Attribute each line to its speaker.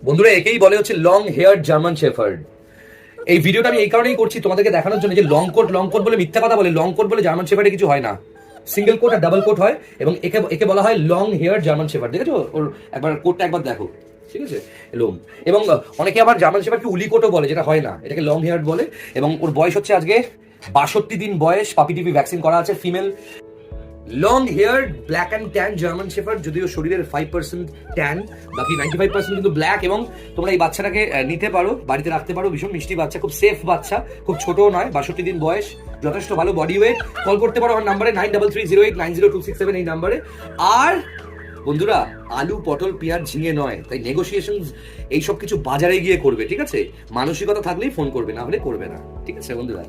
Speaker 1: বন্ধুরা একেই বলে হচ্ছে লং হেয়ার জার্মান শেফার্ড। এই ভিডিওটা আমি এই কারণেই করছি তোমাদেরকে দেখানোর জন্য যে লং কোট বলে মিথ্যা কথা বলে, লং কোট বলে জার্মান শেফার্ডে কিছু হয় না। সিঙ্গেল কোট আর ডাবল কোট হয়, এবং একে একে বলা হয় লং হেয়ার জার্মান শেফার্ড। দেখেছো ওর একবার কোটটা একবার দেখো, ঠিক আছে লোম। এবং অনেকে আবার জার্মান শেফার্ডকে উলি কোটও বলে, যেটা হয় না, এটাকে লং হেয়ার বলে। এবং ওর বয়স হচ্ছে আজকে 62 দিন বয়স, পাপি টিপি ভ্যাকসিন করা আছে, female, long hair, black and tan German shepherd. যদিও শরীরের 5% ট্যান, বাকি 95% কিন্তু ব্ল্যাক। এবং তোমরা এই বাচ্চাটাকে নিতে পারো, বাড়িতে রাখতে পারো, ভীষণ মিষ্টি বাচ্চা, খুব সেফ বাচ্চা, খুব ছোটও নয়, 62 দিন বয়স, যথেষ্ট ভালো বডি ওয়েট। কল করতে পারো আমার নাম্বারে 9330890267, এই নাম্বারে। আর বন্ধুরা আলু, পটল, পেঁয়াজ, ঝিঙে নয়, তাই নেগোসিয়েশন এইসব কিছু বাজারে গিয়ে করবে, ঠিক আছে? মানসিকতা থাকলেই ফোন করবে, না হলে করবে না, ঠিক আছে বন্ধুরা?